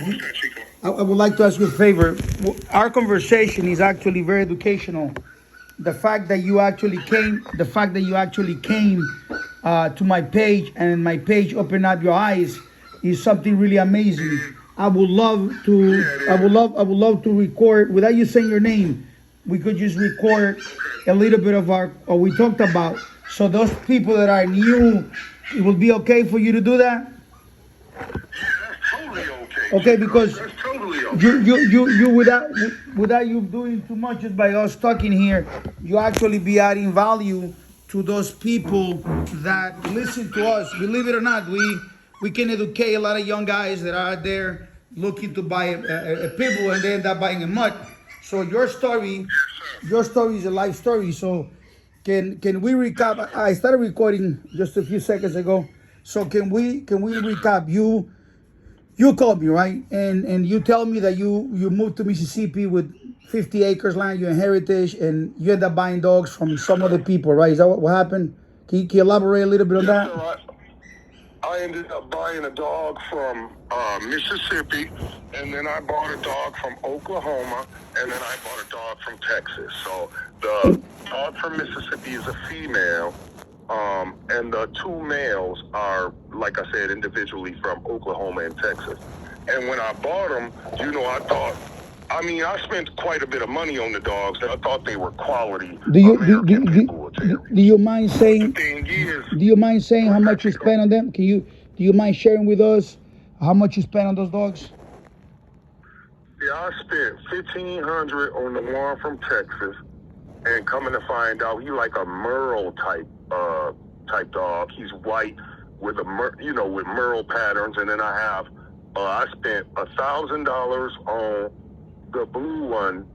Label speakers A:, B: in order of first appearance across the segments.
A: What's that, Chico?
B: I would like to ask you a favor. Our conversation is actually very educational. The fact that you actually came to my page and my page opened up your eyes is something really amazing.
A: Yeah, it is.
B: I would love to record without you saying your name. We could just record
A: Okay.
B: a little bit of our what we talked about. So those people that are new, it will be okay for you to do that.
A: Yeah, that's totally okay,
B: Okay,
A: Chico.
B: because
A: That's totally
B: you
A: okay.
B: without you doing too much just by us talking here, you actually be adding value to those people that listen to us. Believe it or not, we can educate a lot of young guys that are out there looking to buy a pit bull and they end up buying a mutt. So
A: Yes, sir.
B: your story is a life story. So can we recap? I started recording just a few seconds ago. So can we
A: Yes, sir.
B: recap? You called me, right? And you tell me that you moved to Mississippi with 50 acres land, you inherited, and you end up buying dogs from
A: Yes,
B: some other
A: sir.
B: people, right? Is that what happened? Can you elaborate a little bit on
A: Yes,
B: that?
A: sir. I ended up buying a dog from Mississippi, and then I bought a dog from Oklahoma, and then I bought a dog from Texas. So the dog from Mississippi is a female, and the two males are, like I said, individually from Oklahoma and Texas. And when I bought them, I mean, I spent quite a bit of money on the dogs, and I thought they were quality
B: Do you
A: American Pit Bull
B: do
A: Terriers.
B: you mind
A: But the
B: saying
A: thing is,
B: do you mind saying how
A: what's that,
B: much you
A: Chico?
B: spent on them? Do you mind sharing with us how much you spent on those dogs?
A: Yeah, I spent 1,500 on the one from Texas, and coming to find out, he like a Merle type dog. He's white with with Merle patterns, and then I spent $1,000 on the blue one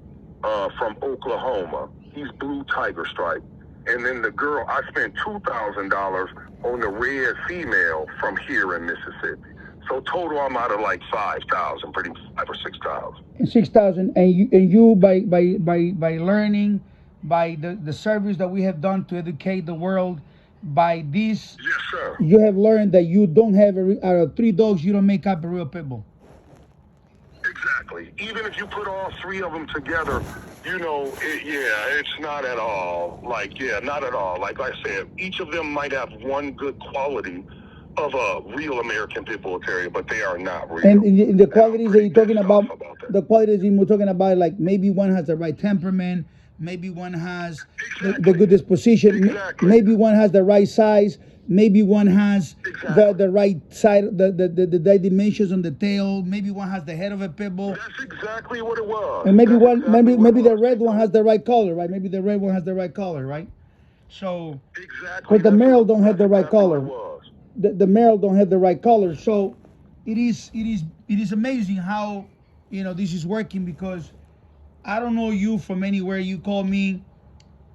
A: from Oklahoma. He's blue tiger stripe, and then the girl I spent $2,000 on the red female from here in Mississippi. So total, I'm out of like 5,000, pretty 5 or 6,000.
B: And 6,000, and you by learning by the service that we have done to educate the world by this,
A: Yes, sir.
B: you have learned that you don't have out of three dogs you don't make up a real pit bull.
A: Exactly. Even if you put all three of them together, yeah, it's not at all. Not at all. Like I said, each of them might have one good quality of a real American Pit Bull Terrier, but they are not
B: And
A: real.
B: the
A: And I'm
B: qualities that
A: pretty
B: you're talking
A: pissed off
B: about,
A: about that.
B: the qualities you're talking about, like maybe one has the right temperament, maybe one has the
A: Exactly.
B: good disposition,
A: Exactly.
B: maybe one has the right size, maybe one has
A: Exactly.
B: the right side, the right dimensions on the tail, maybe one has the head of a pit bull,
A: That's exactly what it was.
B: and maybe
A: That's
B: one
A: exactly what it
B: maybe the
A: was,
B: red one
A: Chico.
B: has the right color, right? Maybe the red one has the right color, right? So,
A: Exactly.
B: but the male don't have
A: That's
B: the right
A: exactly what it
B: color.
A: was.
B: The male don't have the right color. So it is amazing how this is working because I don't know you from anywhere. You call me,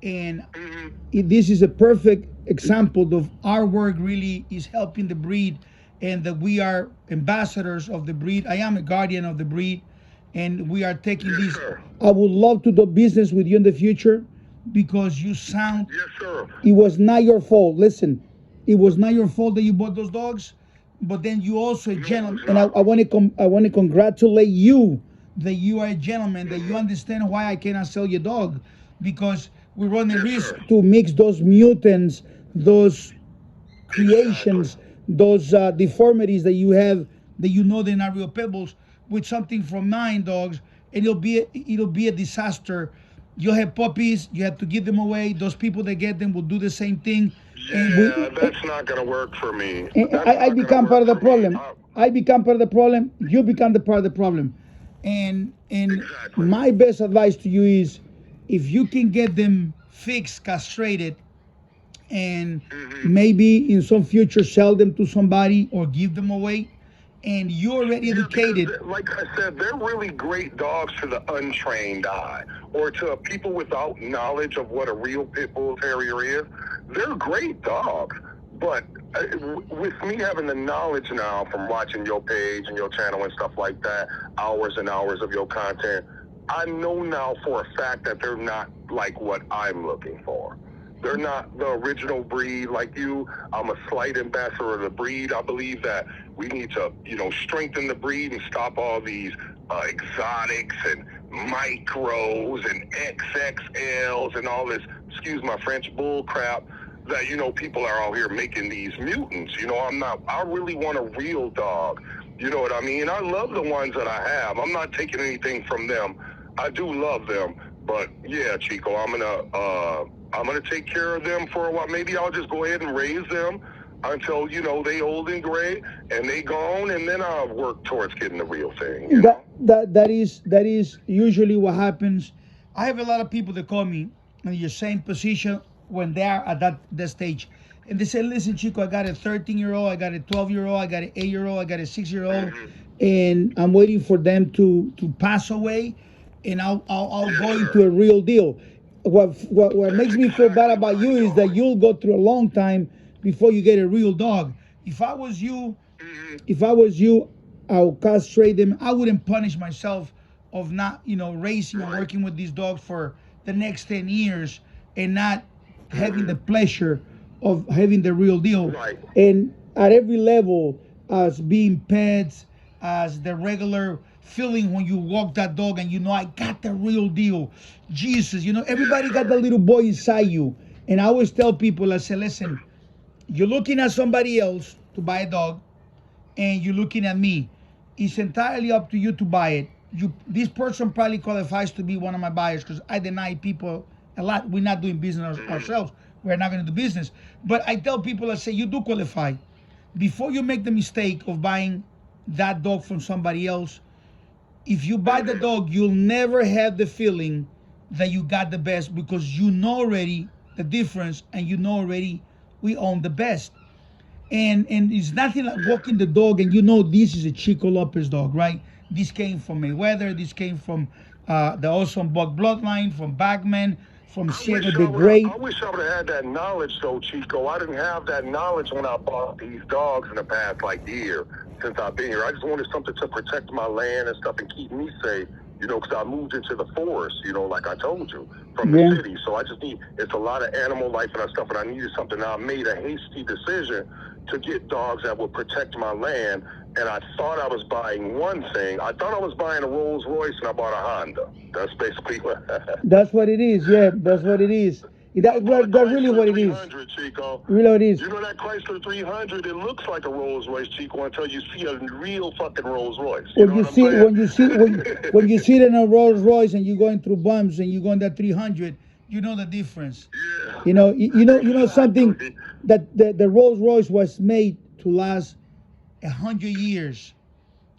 B: and
A: Hmm.
B: this is a perfect example of our work really is helping the breed, and that we are ambassadors of the breed. I am a guardian of the breed, and we are taking
A: Yes,
B: this.
A: sir.
B: I would love to do business with you in the future because you sound.
A: Yes, sir.
B: It was not your fault. Listen, it was not your fault that you bought those dogs, but then you also a
A: No, it
B: gentleman,
A: was
B: and I,
A: not.
B: I want to I want to congratulate you that you are a gentleman, that you
A: Hmm.
B: understand why I cannot sell your dog, because we run the
A: Yes,
B: risk
A: sir.
B: to mix those mutants, those
A: Exactly.
B: creations, those deformities that you have, that they're not real pebbles, with something from mine dogs, and it'll be a disaster. You'll have puppies, you have to give them away. Those people that get them will do the same thing, and
A: Yeah, that's not gonna work for me. That's
B: I
A: not gonna
B: become
A: work
B: part of the
A: for me.
B: problem. I become part of the problem. You become the part of the problem. And
A: Exactly.
B: my best advice to you is, if you can get them fixed, castrated, and
A: Hmm.
B: maybe in some future sell them to somebody or give them away, and you're already
A: Yeah, because
B: educated.
A: like I said, they're really great dogs to the untrained eye, or to people without knowledge of what a real pit bull terrier is. They're great dogs, but with me having the knowledge now from watching your page and your channel and stuff like that, hours and hours of your content, I know now for a fact that they're not like what I'm looking for. They're not the original breed like you. I'm a slight ambassador of the breed. I believe that we need to, strengthen the breed and stop all these exotics and micros and XXLs and all this, excuse my French, bull crap that, people are out here making these mutants. I really want a real dog. You know what I mean? I love the ones that I have. I'm not taking anything from them. I do love them. But yeah, Chico, I'm gonna take care of them for a while. Maybe I'll just go ahead and raise them until they old and gray and they gone, and then I'll work towards getting the real thing.
B: That is usually what happens. I have a lot of people that call me in your same position when they are at that stage, and they say, "Listen, Chico, I got a 13-year-old, I got a 12-year-old, I got an 8-year-old, I got a 6-year-old, and I'm waiting for them to pass away, and I'll go into a real deal." What makes me feel bad about you is that you'll go through a long time before you get a real dog. If I was you, I'll castrate them. I wouldn't punish myself of not, raising and working with these dogs for the next 10 years and not having the pleasure of having the real deal.
A: Right.
B: And at every level, as being pets, as the regular feeling when you walk that dog and I got the real deal. Jesus, everybody got that little boy inside you. And I always tell people, I say, listen, you're looking at somebody else to buy a dog, and you're looking at me. It's entirely up to you to buy it. This person probably qualifies to be one of my buyers because I deny people a lot. We're not doing business ourselves. We're not going to do business. But I tell people, I say, you do qualify. Before you make the mistake of buying that dog from somebody else, if you buy the dog, you'll never have the feeling that you got the best because you know already the difference and you know already we own the best. And it's nothing like walking the dog and this is a Chico Lopez dog, right? This came from Mayweather. This came from the awesome Buck bloodline, from Bagman, from Sierra the Great.
A: I wish I would have had that knowledge, though, Chico. I didn't have that knowledge when I bought these dogs in the past, year since I've been here. I just wanted something to protect my land and stuff and keep me safe, because I moved into the forest, like I told you, from the city. So I just it's a lot of animal life and stuff, and I needed something. I made a hasty decision to get dogs that would protect my land, and I thought I was buying one thing. I thought I was buying a Rolls Royce, and I bought a Honda. That's basically what.
B: That's what it is. Yeah, that's what it is. That's really what it is.
A: Chico.
B: Really what it is.
A: That Chrysler 300, it looks like a Rolls Royce, Chico, until you see a real fucking Rolls Royce.
B: When you see it in a Rolls Royce and you're going through bumps and you're going that 300, you know the difference.
A: Yeah.
B: You know something that the Rolls Royce was made to last 100 years,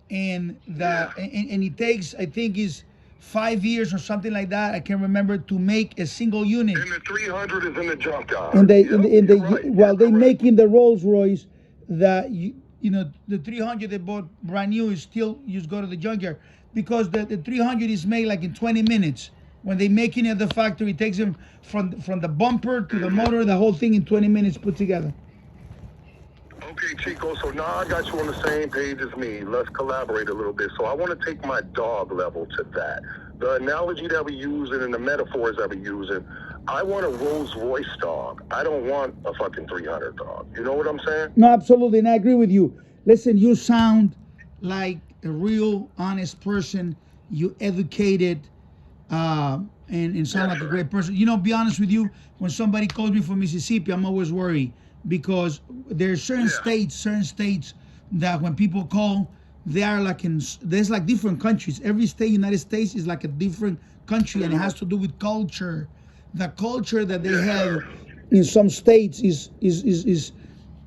B: and and it takes, I think, is 5 years or something like that. I can't remember, to make a single unit.
A: And the 300 is in the junkyard.
B: And while they making the Rolls Royce, the 300 they bought brand new is still, you just go to the junkyard because the 300 is made in 20 minutes. When they making it at the factory, it takes them from the bumper to the motor, the whole thing in 20 minutes put together.
A: Okay, Chico, so now I got you on the same page as me. Let's collaborate a little bit. So I want to take my dog level to that. The analogy that we're using and the metaphors that we're using, I want a Rolls Royce dog. I don't want a fucking 300 dog. You know what I'm saying?
B: No, absolutely, and I agree with you. Listen, you sound like a real, honest person. You educated, and sound like a great person. Be honest with you, when somebody calls me from Mississippi, I'm always worried because there are certain states that when people call, they are there's different countries. Every state, United States, is like a different country, and it has to do with culture. The culture that they have in some states is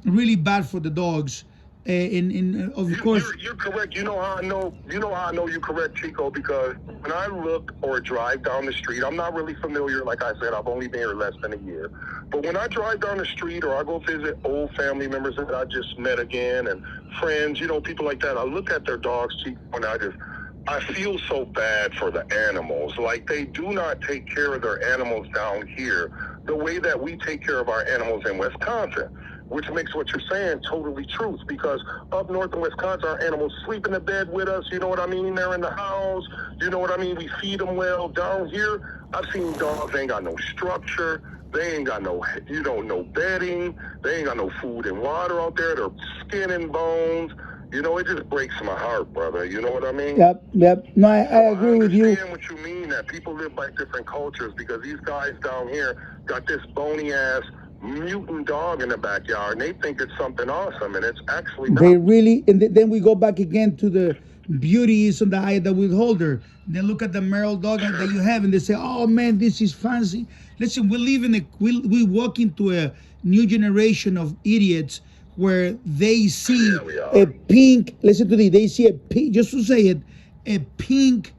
B: really bad for the dogs. Of course,
A: you're correct. You know how I know you're correct, Chico, because when I look or drive down the street, I'm not really familiar. Like I said, I've only been here less than a year. But when I drive down the street or I go visit old family members that I just met again and friends, people like that, I look at their dogs, Chico, and I feel so bad for the animals. They do not take care of their animals down here the way that we take care of our animals in Wisconsin. Which makes what you're saying totally truth, because up north in Wisconsin, our animals sleep in the bed with us, you know what I mean? They're in the house, you know what I mean? We feed them well. Down here, I've seen dogs ain't got no structure. They ain't got no bedding. They ain't got no food and water out there. They're skin and bones. You know, it just breaks my heart, brother. You know what I mean?
B: Yep. No, I agree with you.
A: I understand what you mean, that people live by different cultures, because these guys down here got this bony-ass mutant dog in the backyard, and they think it's something awesome, and it's actually not.
B: They really, and then we go back again to the beauty is on the eye of the beholder. They look at the Merle dog that you have, and they say, "Oh man, this is fancy." Listen, we walk into a new generation of idiots where they see a pink. Listen to this. They see a pink. Just to say it, a pink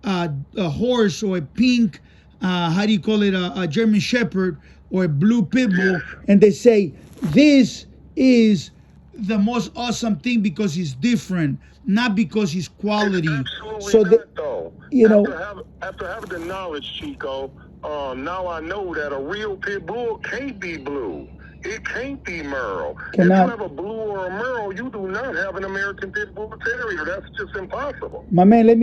B: a horse or a pink. How do you call it? A German Shepherd or a blue Pitbull, and they say this is the most awesome thing because it's different, not because it's quality.
A: It's
B: so
A: not, though.
B: You know,
A: after having the knowledge, Chico, now I know that a real pit bull can't be blue. It can't be Merle. If you have a blue or a Merle, you do not have an American Pit Bull Terrier. That's just impossible.
B: My man, let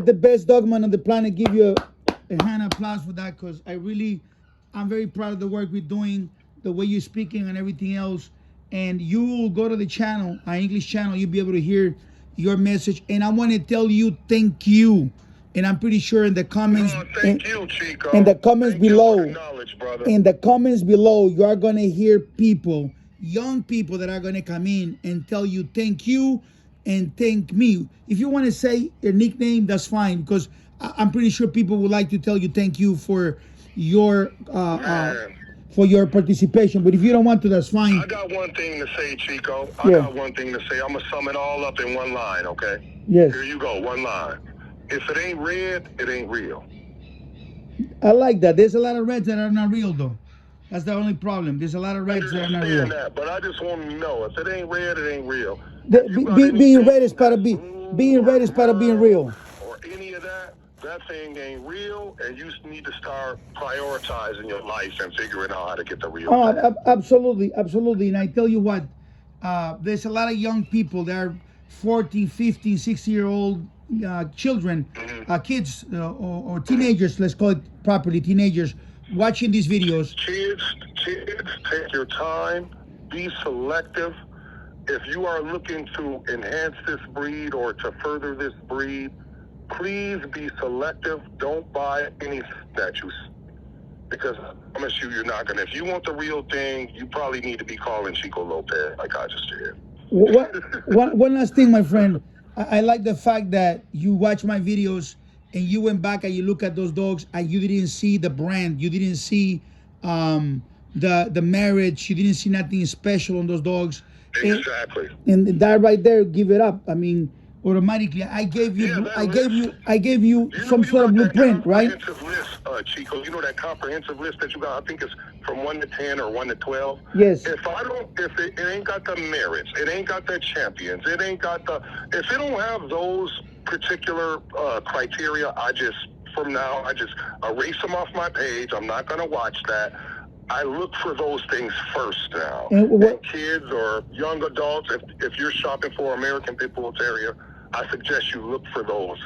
B: the best dogman on the planet give you a hand of applause for that, because I'm very proud of the work we're doing, the way you're speaking and everything else. And you will go to the channel, our English channel, you'll be able to hear your message. And I want to tell you thank you. And I'm pretty sure in the comments,
A: thank you, Chico.
B: In the comments below,
A: brother.
B: In the comments below, you are going to hear people, young people that are going to come in and tell you thank you and thank me. If you want to say your nickname, that's fine, because I'm pretty sure people would like to tell you thank you for your participation. But if you don't want to, that's fine.
A: I got one thing to say, Chico. I got one thing to say. I'm going to sum it all up in one line, okay?
B: Yes.
A: Here you go, one line. If it ain't red, it ain't real.
B: I like that. There's a lot of reds that are not real, though. That's the only problem. There's a lot of reds that are not real.
A: But I just want to know, if it ain't red, it ain't real.
B: Being red is part of being real.
A: Or any of that, that thing ain't real, and you need to start prioritizing your life and figuring out how to get the real.
B: Absolutely. And I tell you what, there's a lot of young people that are 14, 15, 16-year-old children, kids, or teenagers, let's call it properly, teenagers, watching these videos.
A: Kids, take your time, be selective. If you are looking to enhance this breed or to further this breed, please be selective. Don't buy any statues, because I promise you, you're not going to. If you want the real thing, you probably need to be calling Chico Lopez, like I just did.
B: One last thing, my friend. I like the fact that you watch my videos and you went back and you look at those dogs and you didn't see the brand, you didn't see the marriage, you didn't see nothing special on those dogs.
A: Exactly.
B: And that right there, give it up. I mean, automatically, I gave you some sort of blueprint, right?
A: Comprehensive list, Chico. You know that comprehensive list that you got? I think it's from 1 to 10 or 1 to 12.
B: Yes.
A: If it ain't got the merits, it ain't got the champions, if it don't have those particular criteria, I just erase them off my page. I'm not going to watch that. I look for those things first now. And kids or young adults, if you're shopping for American Pit Bull Terrier, I suggest you look for those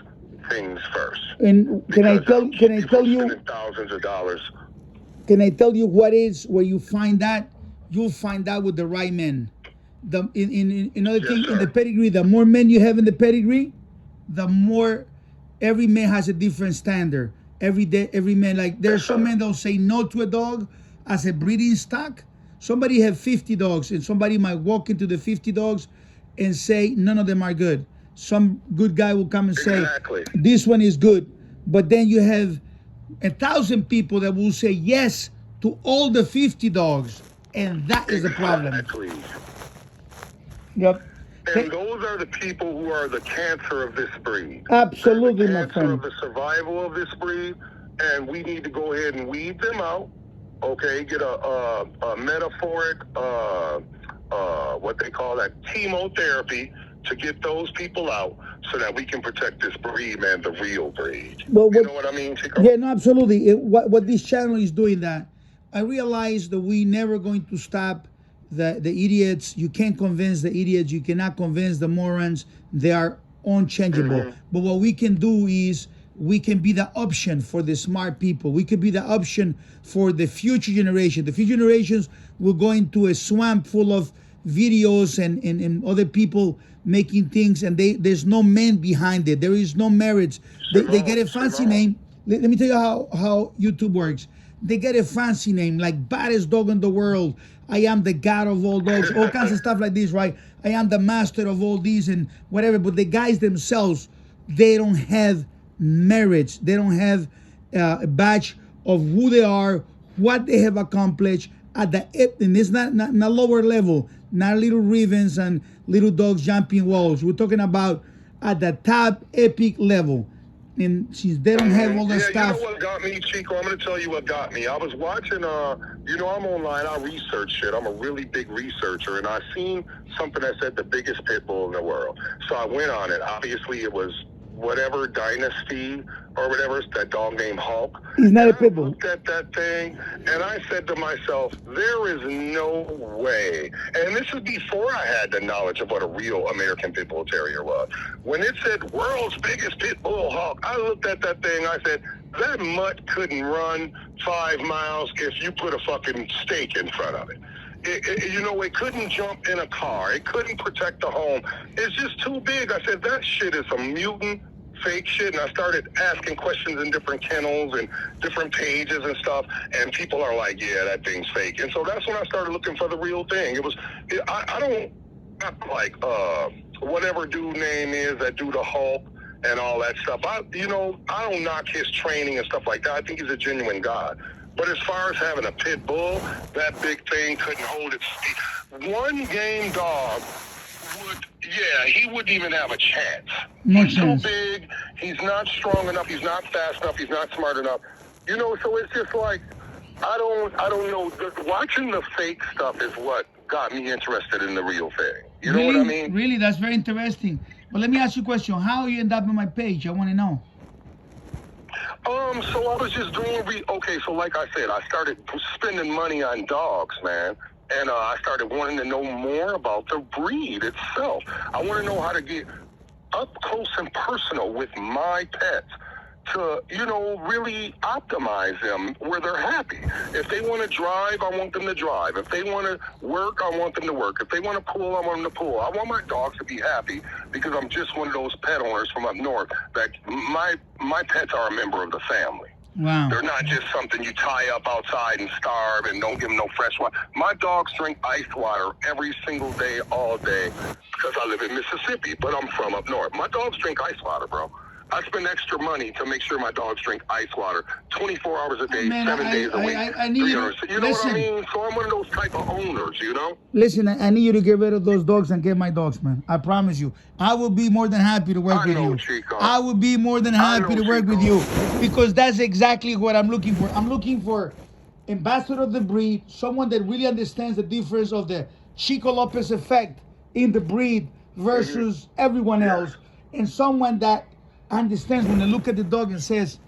A: things first.
B: And can I tell you
A: thousands of dollars?
B: Can I tell you what is where you find that? You'll find that with the right men. In the pedigree, the more men you have in the pedigree, the more every man has a different standard. Every man, like there's some men that'll say no to a dog as a breeding stock. Somebody have 50 dogs, and somebody might walk into the 50 dogs and say none of them are good. Some good guy will come and say this one is good, but then you have 1,000 people that will say yes to all the 50 dogs, and that is the problem. Yep.
A: And those are the people who are the cancer of this breed.
B: Absolutely, my friend.
A: Cancer of the survival of this breed, and we need to go ahead and weed them out. Okay, get a metaphoric, what they call that, chemotherapy, to get those people out so that we can protect this breed, man, the real breed. Well, you know what I mean, Chico?
B: Yeah, no, absolutely. What this channel is doing, that I realize that we never going to stop the idiots. You can't convince the idiots. You cannot convince the morons. They are unchangeable. But what we can do is we can be the option for the smart people. We could be the option for the future generation. The future generations will go into a swamp full of videos and other people making things, and there's no man behind it. There is no marriage. They get a fancy name. Let me tell you how YouTube works. They get a fancy name like baddest dog in the world. I am the god of all dogs, all kinds of stuff like this, right? I am the master of all these and whatever. But the guys themselves, they don't have marriage. They don't have a badge of who they are, what they have accomplished at the, and it's not lower level, not little ravens and little dogs jumping walls. We're talking about at the top epic level. And since they don't have all that stuff.
A: You know what got me, Chico? I'm going to tell you what got me. I was watching, you know, I'm online. I research shit. I'm a really big researcher. And I seen something that said the biggest pit bull in the world. So I went on it. Obviously, it was whatever dynasty or whatever, that dog named Hulk.
B: He's not a pit bull.
A: I looked at that thing and I said to myself, there is no way. And this is before I had the knowledge of what a real American Pit Bull Terrier was. When it said world's biggest pit bull Hulk, I looked at that thing, I said, that mutt couldn't run 5 miles if you put a fucking stake in front of it. You know, it couldn't jump in a car. It couldn't protect the home. It's just too big. I said, that shit is some mutant fake shit. And I started asking questions in different kennels and different pages and stuff. And people are like, yeah, that thing's fake. And so that's when I started looking for the real thing. I don't like whatever dude name is that do the Hulk and all that stuff. I don't knock his training and stuff like that. I think he's a genuine god. But as far as having a pit bull, that big thing couldn't hold its speed. One game dog he wouldn't even have a chance. He's too big. He's not strong enough. He's not fast enough. He's not smart enough. You know, so it's just like, I don't know. Watching the fake stuff is what got me interested in the real thing. You know what I mean?
B: Really, that's very interesting. But let me ask you a question. How you end up on my page? I want to know.
A: So I was just doing, so like I said, I started spending money on dogs, man. And I started wanting to know more about the breed itself. I want to know how to get up close and personal with my pets to, you know, really optimize them where they're happy. If they want to drive, I want them to drive. If they want to work, I want them to work. If they want to pull, I want them to pull. I want my dogs to be happy because I'm just one of those pet owners from up north that my pets are a member of the family.
B: Wow.
A: They're not just something you tie up outside and starve and don't give them no fresh water. My dogs drink ice water every single day, all day, because I live in Mississippi, but I'm from up north. My dogs drink ice water, bro. I spend extra money to make sure my dogs drink ice water 24 hours a day, 7 days a week.
B: I need you to,
A: you know what I mean? So I'm one of those type of owners, you know?
B: Listen, I need you to get rid of those dogs and get my dogs, man. I promise you. I will be more than happy to work with you.
A: Chico.
B: I will be more than happy to work with you because that's exactly what I'm looking for. I'm looking for ambassador of the breed, someone that really understands the difference of the Chico Lopez effect in the breed versus everyone else, and someone that understands when they look at the dog and says,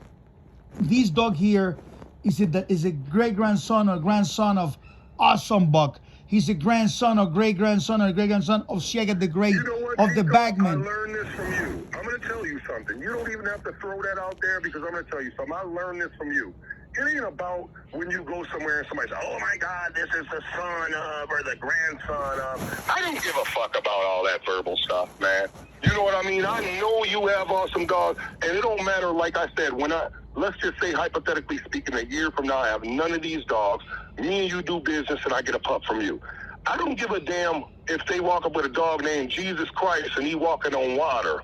B: this dog here is a great-grandson or grandson of Awesome Buck. He's a grandson or great-grandson or great-grandson of Shaggy the Great, of the Bagman.
A: I learned this from you. I'm going to tell you something. You don't even have to throw that out there because I'm going to tell you something. I learned this from you. It ain't about when you go somewhere and somebody says, oh my God, this is the son of or the grandson of. I don't give a fuck about all that verbal stuff, man. You know what I mean? I know you have awesome dogs, and it don't matter, like I said, let's just say hypothetically speaking, a year from now, I have none of these dogs. Me and you do business and I get a pup from you. I don't give a damn if they walk up with a dog named Jesus Christ and he walking on water.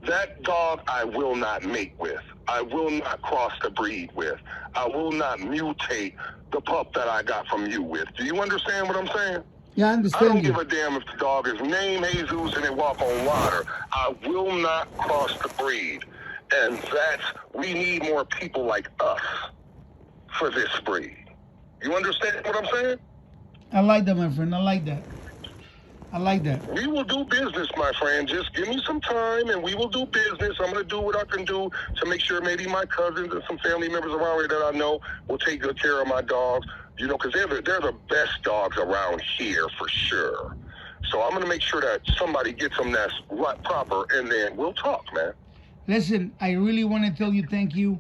A: That dog I will not mate with. I will not cross the breed with. I will not mutate the pup that I got from you with. Do you understand what I'm saying?
B: Yeah, I understand.
A: I don't give a damn if the dog is named Jesus and they walk on water. I will not cross the breed. And we need more people like us for this breed. You understand what I'm saying?
B: I like that, my friend. I like that. I like that.
A: We will do business, my friend. Just give me some time and we will do business. I'm going to do what I can do to make sure maybe my cousins and some family members around here that I know will take good care of my dogs, you know, because they're the best dogs around here for sure. So I'm going to make sure that somebody gets them that's right, proper, and then we'll talk, man.
B: Listen, I really want to tell you thank you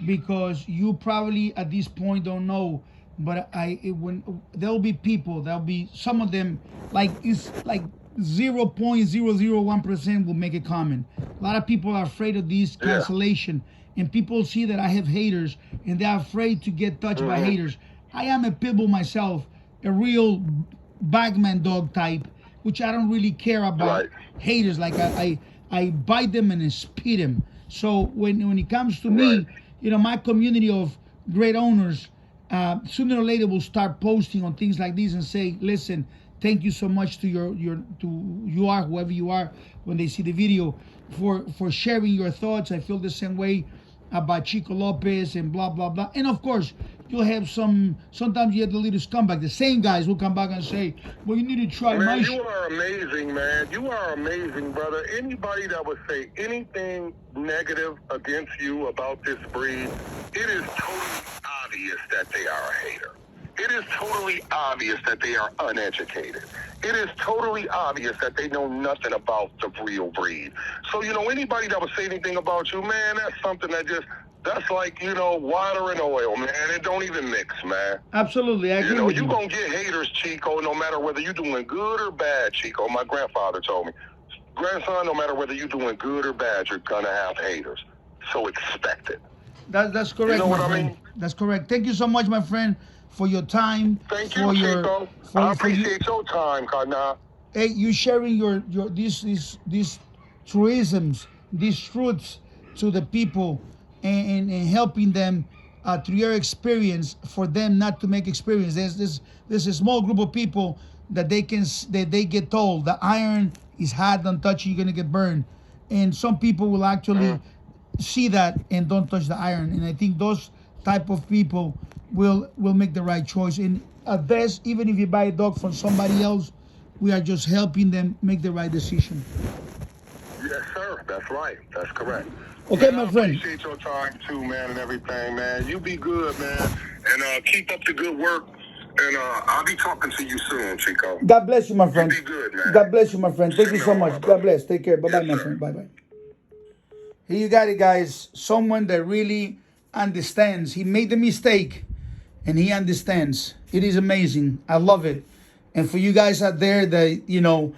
B: because you probably at this point don't know, but when there'll be people, there'll be some of them like it's like 0.001% will make a comment. A lot of people are afraid of this
A: Yeah.
B: cancellation, and people see that I have haters, and they're afraid to get touched by haters. I am a Pitbull myself, a real bagman dog type, which I don't really care about
A: Right.
B: haters. Like I bite them and I spit them. So when it comes to
A: Right.
B: me, you know, my community of great owners, sooner or later will start posting on things like this and say, listen, thank you so much to whoever you are when they see the video for sharing your thoughts. I feel the same way about Chico Lopez and blah blah blah. And of course, you'll have sometimes you have the little scumbag, the same guys who come back and say, well, you need to try my
A: Man, you are amazing, man. You are amazing, brother. Anybody that would say anything negative against you about this breed, it is totally obvious that they are a hater. It is totally obvious that they are uneducated. It is totally obvious that they know nothing about the real breed. So, you know, anybody that would say anything about you, man, that's something that's like, you know, water and oil, man. It don't even mix, man.
B: Absolutely, I agree
A: You know,
B: with
A: you
B: you.
A: gonna get haters, Chico, no matter whether you're doing good or bad, Chico. My grandfather told me, grandson, no matter whether you're doing good or bad, you're gonna have haters. So expect it.
B: That's correct,
A: You know
B: my
A: what I
B: friend.
A: mean?
B: That's correct. Thank you so much, my friend, for your time.
A: Thank
B: for
A: you,
B: your
A: Chico.
B: for,
A: I
B: for you.
A: appreciate your time, Kana.
B: Hey, you sharing your these truisms, these truths to the people, and helping them through your experience for them not to make experience. There's a small group of people that they get told the iron is hot, don't touch it, you're gonna get burned, and some people will actually see that and don't touch the iron. And I think those type of people will make the right choice. And at best, even if you buy a dog from somebody else, we are just helping them make the right decision.
A: Yes, sir. That's right. That's correct.
B: Okay,
A: Man,
B: my
A: I
B: friend.
A: appreciate your time too, man, and everything, man. You be good, man, and keep up the good work. And I'll be talking to you soon, Chico.
B: God bless you, my friend.
A: You be good, man.
B: God bless you, my friend. Thank you so
A: Send me
B: much.
A: all,
B: God
A: brother.
B: bless. Take care. Bye bye,
A: Yes,
B: my
A: sir.
B: friend. Bye bye. Here you got it, guys. Someone that really understands. He made the mistake and he understands. It is amazing. I love it. And for you guys out there that, you know,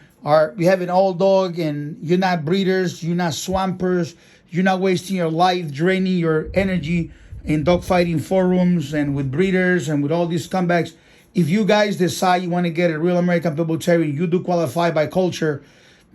B: you have an old dog and you're not breeders, you're not swampers, you're not wasting your life, draining your energy in dogfighting forums and with breeders and with all these comebacks. If you guys decide you want to get a real American Pitbull Terrier, you do qualify by culture.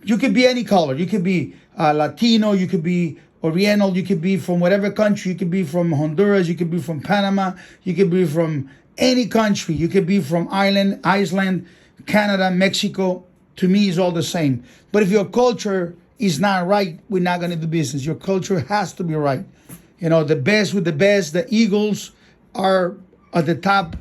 B: You could be any color. You could be Latino. You could be Oriental. You could be from whatever country. You could be from Honduras. You could be from Panama. You could be from any country. You could be from Iceland, Canada, Mexico. To me, it's all the same. But if your culture is not right, we're not going to do business. Your culture has to be right. You know, the best with the best. The eagles are at the top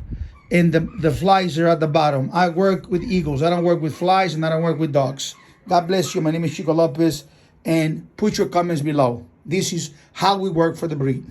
B: and the flies are at the bottom. I work with eagles. I don't work with flies and I don't work with dogs. God bless you. My name is Chico Lopez, and put your comments below. This is how we work for the breed.